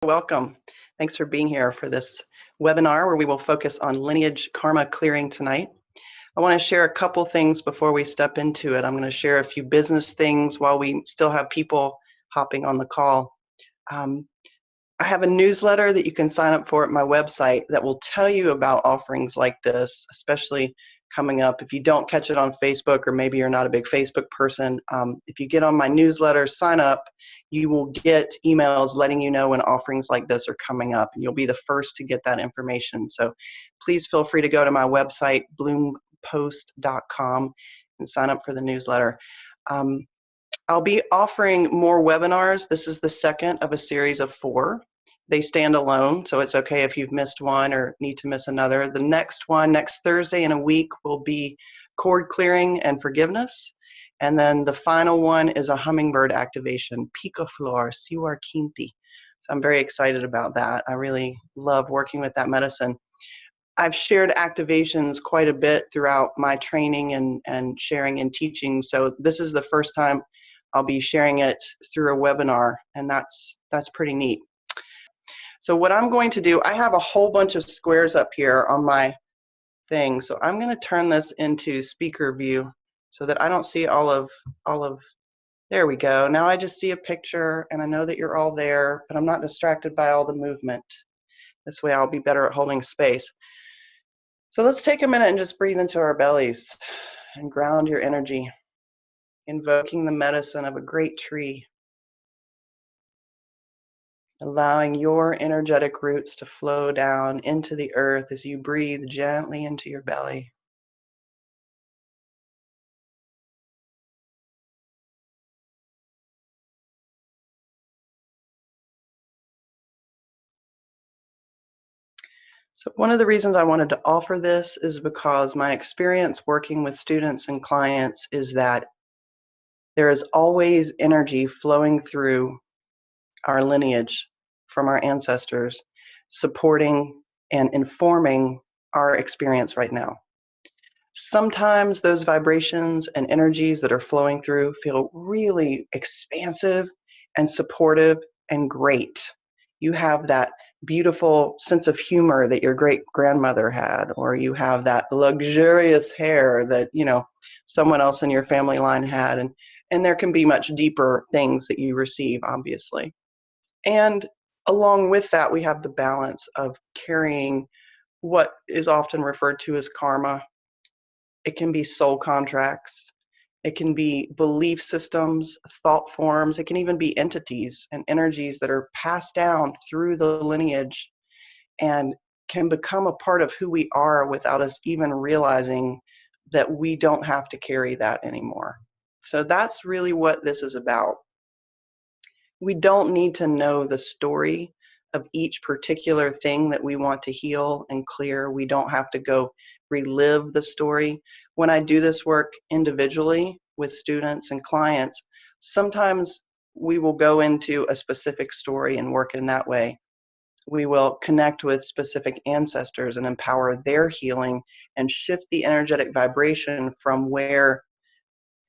Welcome. Thanks for being here for this webinar where we will focus on lineage karma clearing tonight. I want to share a couple things before we step into it. I'm going to share a few business things while we still have people hopping on the call. I have a newsletter that you can sign up for at my website that will tell you about offerings like this, especially coming up. If you don't catch it on Facebook, or maybe you're not a big Facebook person, if you get on my newsletter, sign up, you will get emails letting you know when offerings like this are coming up, and you'll be the first to get that information. So please feel free to go to my website, bloompost.com, and sign up for the newsletter. I'll be offering more webinars. This is the second of a series of 4. They stand alone, so it's okay if you've missed one or need to miss another. The next one, next Thursday in a week, will be cord clearing and forgiveness. And then the final one is a hummingbird activation, picaflor, siwar quinti. So I'm very excited about that. I really love working with that medicine. I've shared activations quite a bit throughout my training and sharing and teaching. So this is the first time I'll be sharing it through a webinar, and that's pretty neat. So what I'm going to do, I have a whole bunch of squares up here on my thing. So I'm going to turn this into speaker view so that I don't see all of, there we go. Now I just see a picture and I know that you're all there, but I'm not distracted by all the movement. This way I'll be better at holding space. So let's take a minute and just breathe into our bellies and ground your energy, invoking the medicine of a great tree. Allowing your energetic roots to flow down into the earth as you breathe gently into your belly. So one of the reasons I wanted to offer this is because my experience working with students and clients is that there is always energy flowing through our lineage from our ancestors, supporting and informing our experience right now. Sometimes those vibrations and energies that are flowing through feel really expansive and supportive and great. You have that beautiful sense of humor that your great grandmother had, or you have that luxurious hair that, you know, someone else in your family line had, and there can be much deeper things that you receive, obviously. And along with that, we have the balance of carrying what is often referred to as karma. It can be soul contracts. It can be belief systems, thought forms. It can even be entities and energies that are passed down through the lineage and can become a part of who we are without us even realizing that we don't have to carry that anymore. So that's really what this is about. We don't need to know the story of each particular thing that we want to heal and clear. We don't have to go relive the story. When I do this work individually with students and clients, sometimes we will go into a specific story and work in that way. We will connect with specific ancestors and empower their healing and shift the energetic vibration from where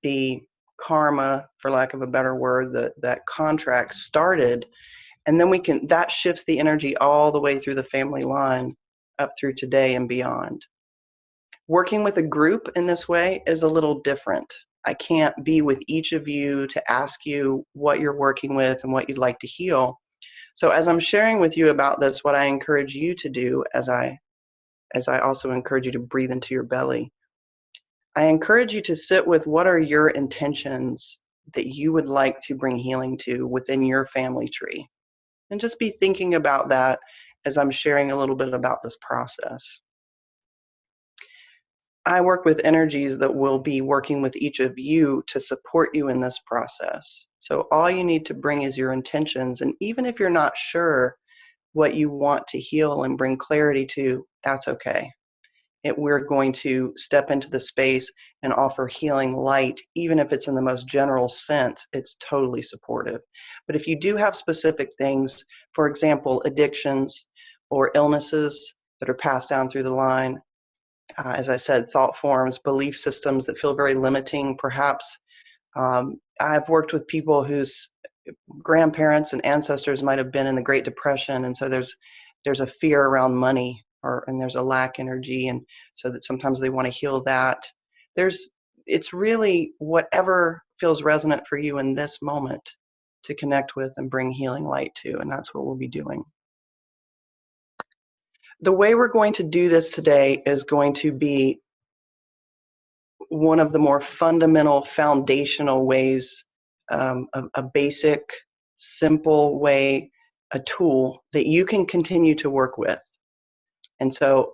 the karma, for lack of a better word, that contract started, and then that shifts the energy all the way through the family line up through today and beyond. Working with a group in this way is a little different. I can't be with each of you to ask you what you're working with and what you'd like to heal. So as I'm sharing with you about this, what I encourage you to do, as I also encourage you to breathe into your belly, I encourage you to sit with what are your intentions that you would like to bring healing to within your family tree. And just be thinking about that as I'm sharing a little bit about this process. I work with energies that will be working with each of you to support you in this process. So all you need to bring is your intentions. And even if you're not sure what you want to heal and bring clarity to, that's okay. We're going to step into the space and offer healing light, even if it's in the most general sense. It's totally supportive. But if you do have specific things, for example, addictions or illnesses that are passed down through the line, as I said, thought forms, belief systems that feel very limiting, perhaps. I've worked with people whose grandparents and ancestors might have been in the Great Depression, and so there's a fear around money, and there's a lack energy, and so that sometimes they want to heal that. It's really whatever feels resonant for you in this moment to connect with and bring healing light to, and that's what we'll be doing. The way we're going to do this today is going to be one of the more fundamental, foundational ways, a basic, simple way, a tool that you can continue to work with. And so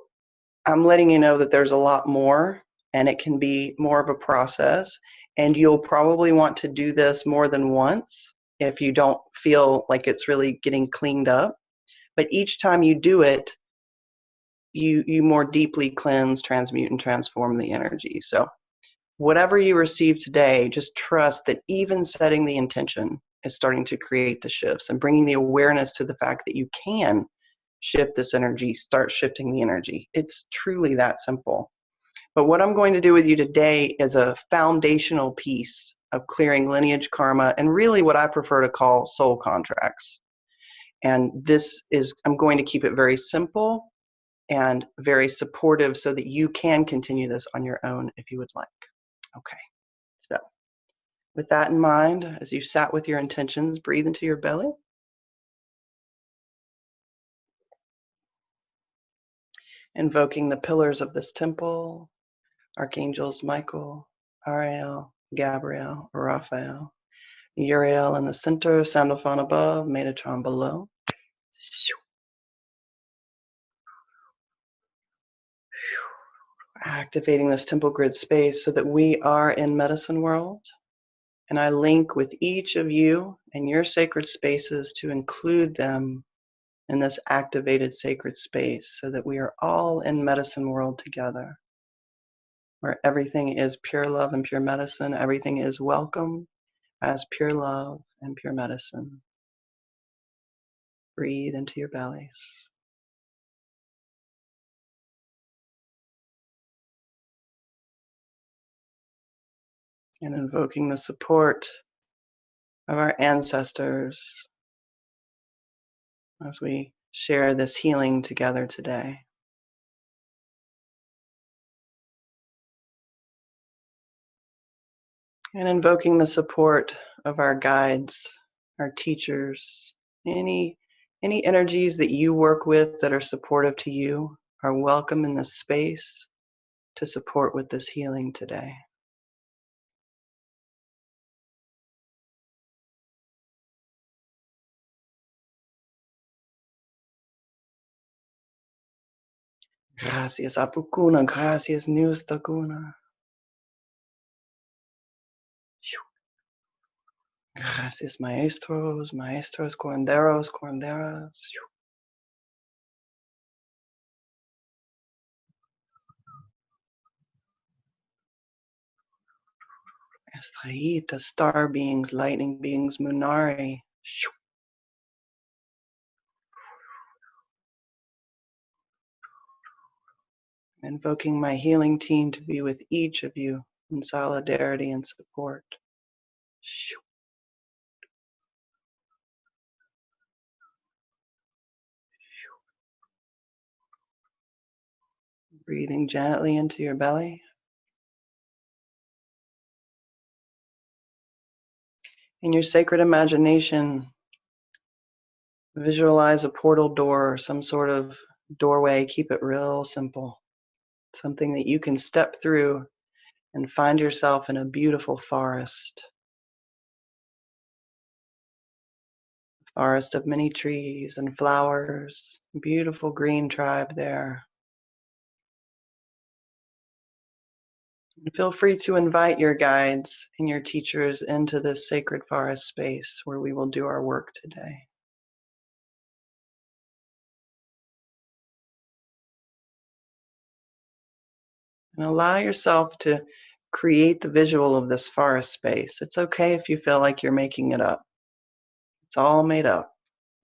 I'm letting you know that there's a lot more, and it can be more of a process, and you'll probably want to do this more than once if you don't feel like it's really getting cleaned up. But each time you do it, you more deeply cleanse, transmute, and transform the energy. So whatever you receive today, just trust that even setting the intention is starting to create the shifts and bringing the awareness to the fact that you can shift this energy, start shifting the energy. It's truly that simple. But what I'm going to do with you today is a foundational piece of clearing lineage karma, and really what I prefer to call soul contracts. And I'm going to keep it very simple and very supportive so that you can continue this on your own if you would like. Okay, so with that in mind, as you sat with your intentions, breathe into your belly. Invoking the pillars of this temple, Archangels Michael, Ariel, Gabriel, Raphael, Uriel in the center, Sandalphon above, Metatron below. Activating this temple grid space so that we are in medicine world. And I link with each of you and your sacred spaces to include them in this activated sacred space so that we are all in medicine world together, where everything is pure love and pure medicine. Everything is welcome as pure love and pure medicine. Breathe into your bellies. And invoking the support of our ancestors as we share this healing together today. And invoking the support of our guides, our teachers, any energies that you work with that are supportive to you are welcome in this space to support with this healing today. Gracias, Apukuna. Gracias, Nustaguna. Gracias, maestros, maestros, curanderos, curanderas. Estrellitas, star beings, lightning beings, Munari. Invoking my healing team to be with each of you in solidarity and support. Breathing gently into your belly. In your sacred imagination, visualize a portal door or some sort of doorway. Keep it real simple. Something that you can step through and find yourself in a beautiful forest. Forest of many trees and flowers. Beautiful green tribe there. And feel free to invite your guides and your teachers into this sacred forest space where we will do our work today. And allow yourself to create the visual of this forest space. It's okay if you feel like you're making it up. It's all made up.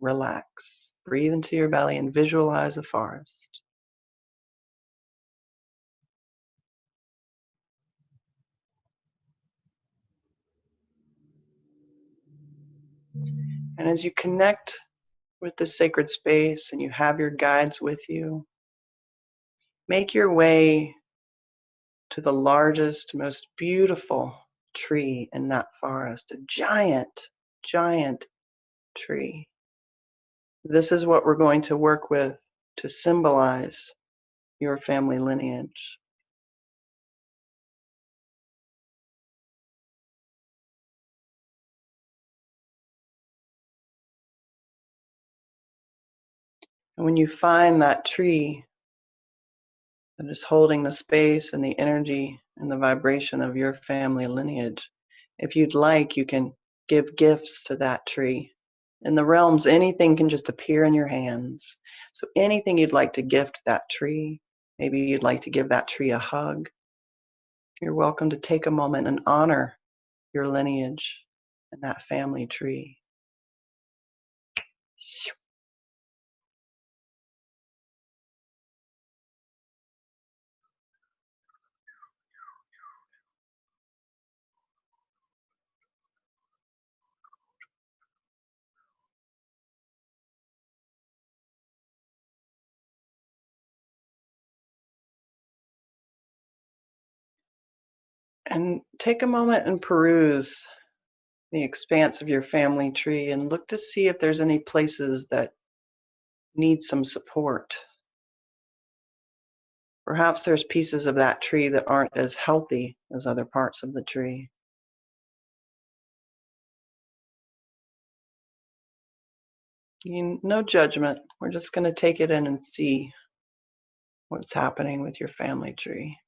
Relax. Breathe into your belly and visualize a forest. And as you connect with the sacred space and you have your guides with you, make your way to the largest, most beautiful tree in that forest, a giant, giant tree. This is what we're going to work with to symbolize your family lineage. And when you find that tree that is holding the space and the energy and the vibration of your family lineage, if you'd like, you can give gifts to that tree. In the realms, anything can just appear in your hands. So anything you'd like to gift that tree, maybe you'd like to give that tree a hug, you're welcome to take a moment and honor your lineage and that family tree. And take a moment and peruse the expanse of your family tree and look to see if there's any places that need some support. Perhaps there's pieces of that tree that aren't as healthy as other parts of the tree. No judgment. We're just going to take it in and see what's happening with your family tree.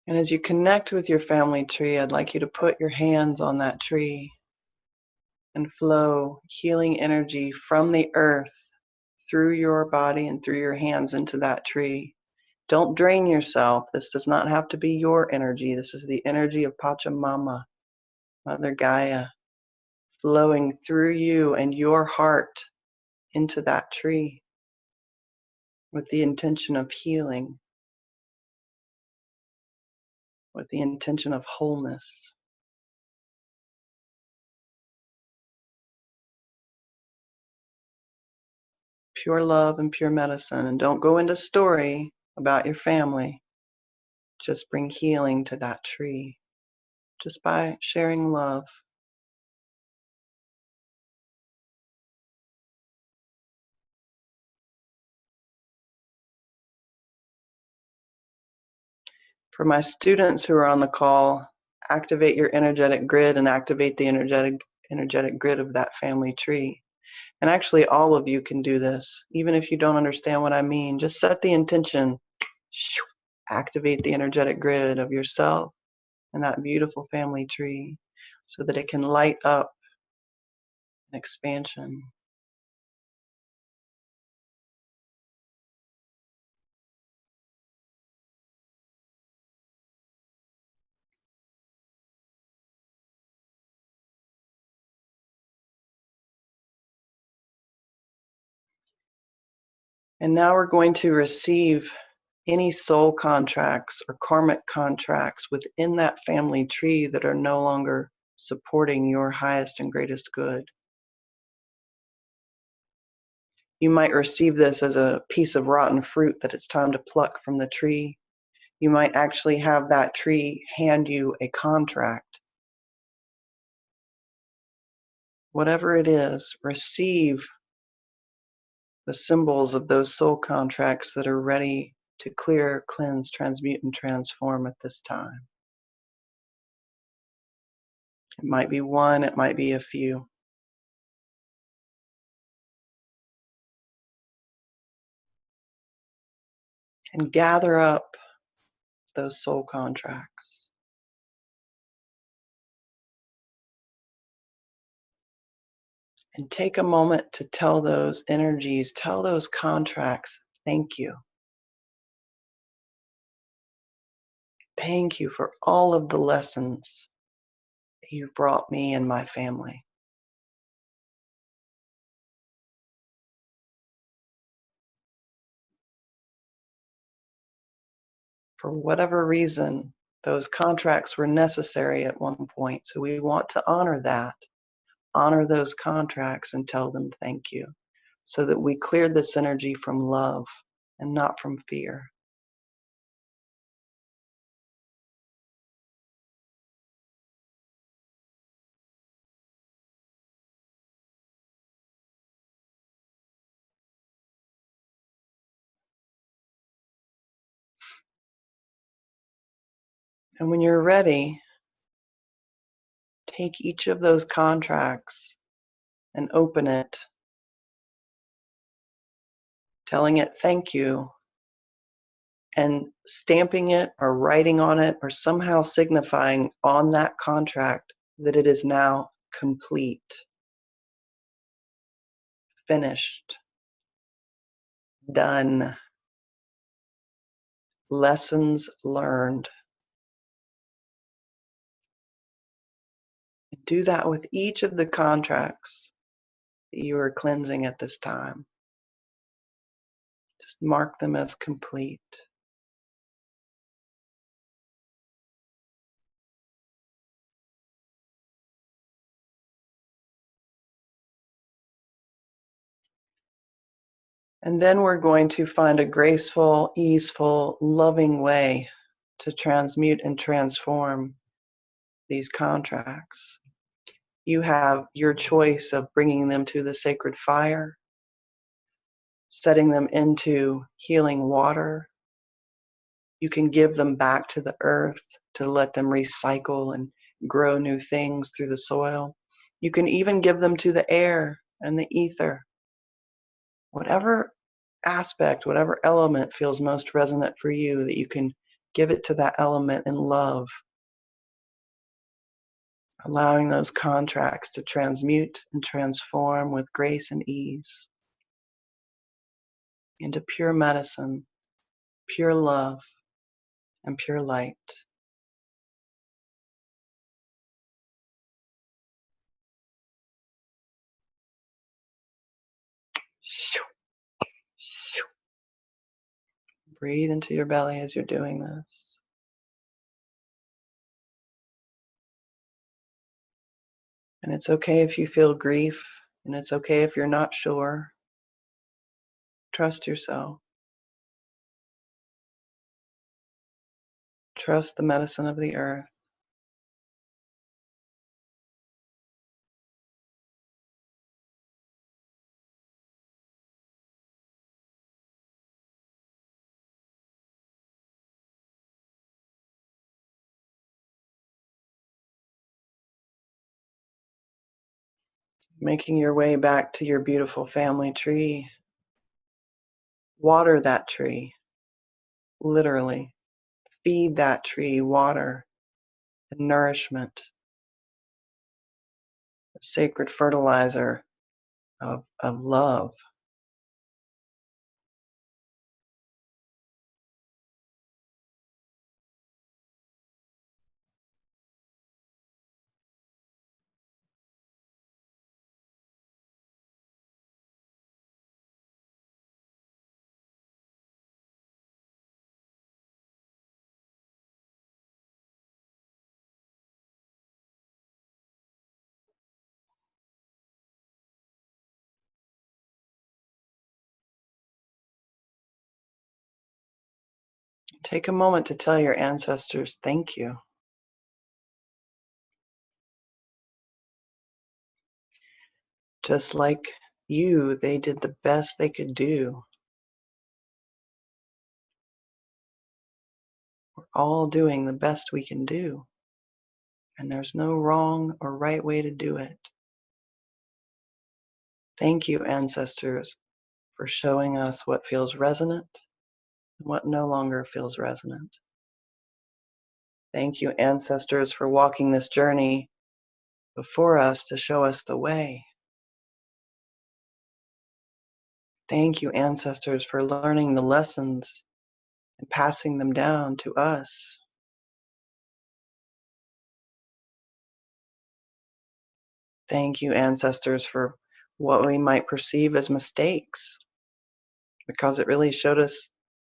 And as you connect with your family tree, I'd like you to put your hands on that tree and flow healing energy from the earth through your body and through your hands into that tree. Don't drain yourself. This does not have to be your energy. This is the energy of Pachamama, Mother Gaia, flowing through you and your heart into that tree with the intention of healing, with the intention of wholeness. Pure love and pure medicine. And don't go into story about your family. Just bring healing to that tree just by sharing love. For my students who are on the call, activate your energetic grid and activate the energetic grid of that family tree. And actually, all of you can do this. Even if you don't understand what I mean, just set the intention. Activate the energetic grid of yourself and that beautiful family tree so that it can light up an expansion. And now we're going to receive any soul contracts or karmic contracts within that family tree that are no longer supporting your highest and greatest good. You might receive this as a piece of rotten fruit that it's time to pluck from the tree. You might actually have that tree hand you a contract. Whatever it is, receive the symbols of those soul contracts that are ready to clear, cleanse, transmute, and transform at this time. It might be one, it might be a few. And gather up those soul contracts. And take a moment to tell those energies, tell those contracts, thank you. Thank you for all of the lessons that you've brought me and my family. For whatever reason, those contracts were necessary at one point. So we want to honor that, honor those contracts and tell them thank you, so that we cleared this energy from love and not from fear. And when you're ready, take each of those contracts and open it, telling it thank you, and stamping it or writing on it or somehow signifying on that contract that it is now complete, finished, done, lessons learned. Do that with each of the contracts that you are cleansing at this time. Just mark them as complete. And then we're going to find a graceful, easeful, loving way to transmute and transform these contracts. You have your choice of bringing them to the sacred fire, setting them into healing water. You can give them back to the earth to let them recycle and grow new things through the soil. You can even give them to the air and the ether. Whatever aspect, whatever element feels most resonant for you, that you can give it to that element in love, allowing those contracts to transmute and transform with grace and ease into pure medicine, pure love, and pure light. Breathe into your belly as you're doing this. And it's okay if you feel grief, and it's okay if you're not sure. Trust yourself. Trust the medicine of the earth. Making your way back to your beautiful family tree. Water that tree, literally. Feed that tree water and nourishment, a sacred fertilizer of love. Take a moment to tell your ancestors thank you. Just like you, they did the best they could do. We're all doing the best we can do. And there's no wrong or right way to do it. Thank you, ancestors, for showing us what feels resonant and what no longer feels resonant. Thank you, ancestors, for walking this journey before us to show us the way. Thank you, ancestors, for learning the lessons and passing them down to us. Thank you, ancestors, for what we might perceive as mistakes, because it really showed us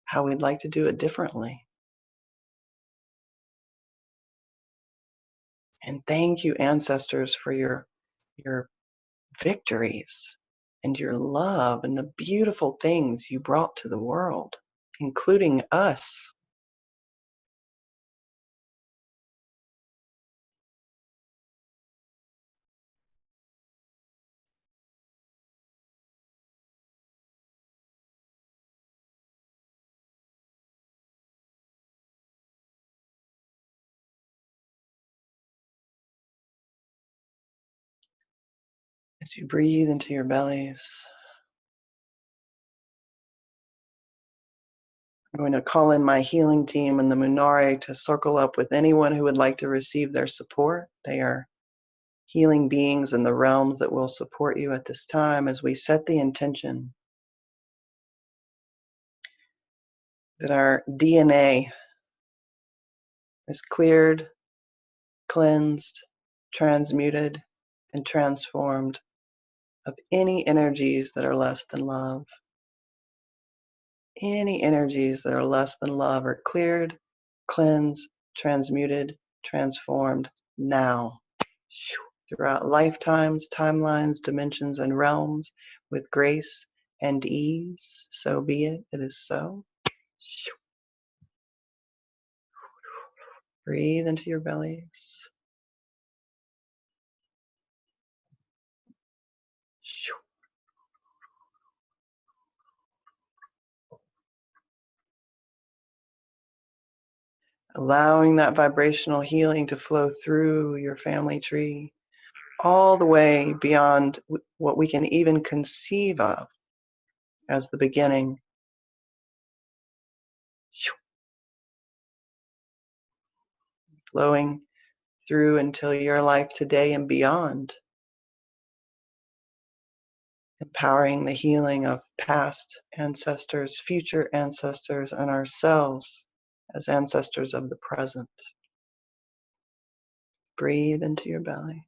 how we'd like to do it differently. And thank you, ancestors, for your victories and your love and the beautiful things you brought to the world, including us. As you breathe into your bellies, I'm going to call in my healing team and the Munari to circle up with anyone who would like to receive their support. They are healing beings in the realms that will support you at this time as we set the intention that our DNA is cleared, cleansed, transmuted, and transformed of any energies that are less than love. Any energies that are less than love are cleared, cleansed, transmuted, transformed now. Throughout lifetimes, timelines, dimensions, and realms with grace and ease. So be it. It is so. Breathe into your bellies. Allowing that vibrational healing to flow through your family tree, all the way beyond what we can even conceive of as the beginning. Flowing through until your life today and beyond. Empowering the healing of past ancestors, future ancestors, and ourselves as ancestors of the present. Breathe into your belly.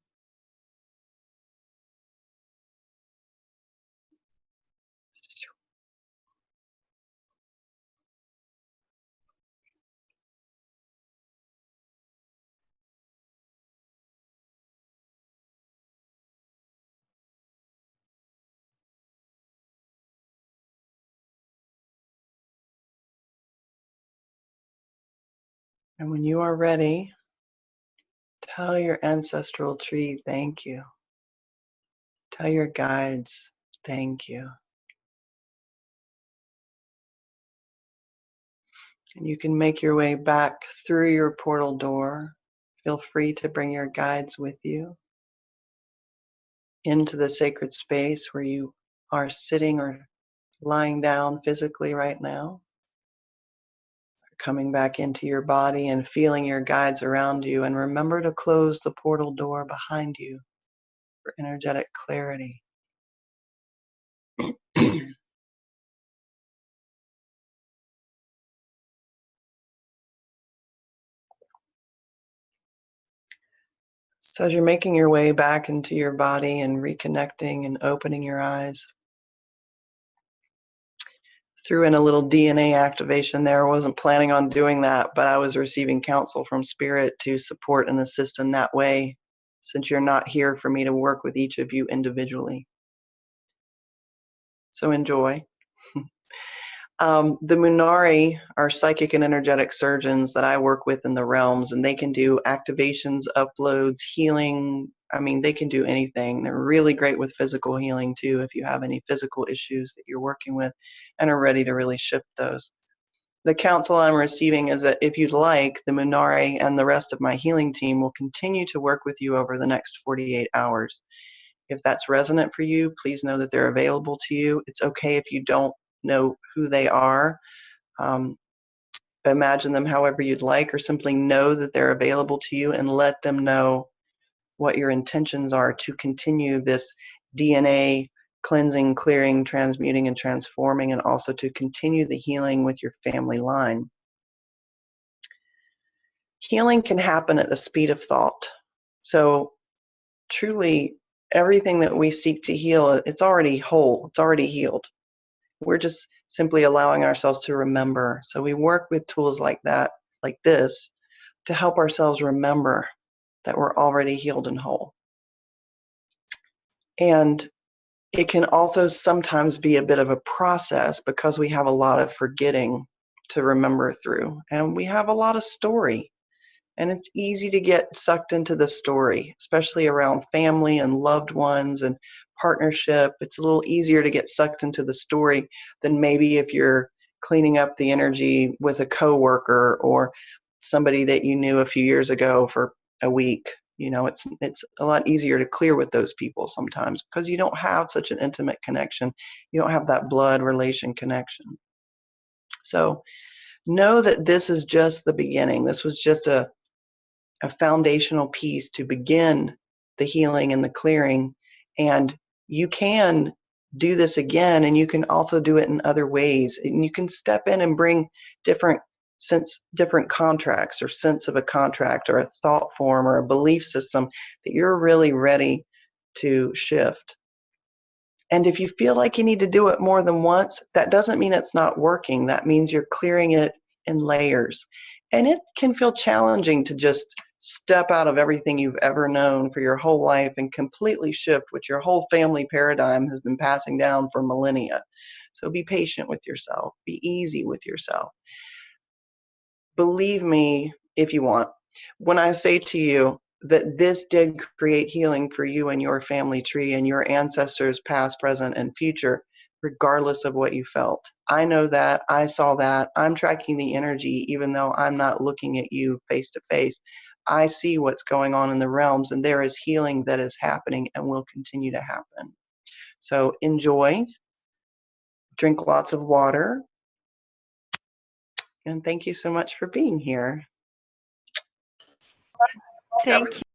And when you are ready, tell your ancestral tree thank you. Tell your guides thank you. And you can make your way back through your portal door. Feel free to bring your guides with you into the sacred space where you are sitting or lying down physically right now. Coming back into your body and feeling your guides around you. And remember to close the portal door behind you for energetic clarity. So as you're making your way back into your body and reconnecting and opening your eyes, threw in a little DNA activation there. I wasn't planning on doing that, but I was receiving counsel from Spirit to support and assist in that way, since you're not here for me to work with each of you individually. So enjoy. The Munari are psychic and energetic surgeons that I work with in the realms, and they can do activations, uploads, healing. I mean, they can do anything. They're really great with physical healing too, if you have any physical issues that you're working with and are ready to really shift those. The counsel I'm receiving is that if you'd like, the Munari and the rest of my healing team will continue to work with you over the next 48 hours. If that's resonant for you, please know that they're available to you. It's okay if you don't know who they are. Imagine them however you'd like, or simply know that they're available to you and let them know what your intentions are to continue this DNA cleansing, clearing, transmuting, and transforming, and also to continue the healing with your family line. Healing can happen at the speed of thought. So truly, everything that we seek to heal, it's already whole, it's already healed. We're just simply allowing ourselves to remember. So we work with tools like that, like this, to help ourselves remember that we're already healed and whole. And it can also sometimes be a bit of a process because we have a lot of forgetting to remember through, and we have a lot of story. And it's easy to get sucked into the story, especially around family and loved ones and partnership. It's a little easier to get sucked into the story than maybe if you're cleaning up the energy with a coworker or somebody that you knew a few years ago for a week. You know, it's a lot easier to clear with those people sometimes because you don't have such an intimate connection. You don't have that blood relation connection. So know that this is just the beginning. This was just a foundational piece to begin the healing and the clearing. And you can do this again, and you can also do it in other ways. And you can step in and bring different contracts or sense of a contract or a thought form or a belief system that you're really ready to shift. And if you feel like you need to do it more than once, that doesn't mean it's not working. That means you're clearing it in layers. And it can feel challenging to just step out of everything you've ever known for your whole life and completely shift what your whole family paradigm has been passing down for millennia. So be patient with yourself. Be easy with yourself. Believe me if you want, when I say to you that this did create healing for you and your family tree and your ancestors past, present, and future, regardless of what you felt. I know that. I saw that. I'm tracking the energy even though I'm not looking at you face to face. I see what's going on in the realms, and there is healing that is happening and will continue to happen. So enjoy, drink lots of water, and thank you so much for being here. Thank you.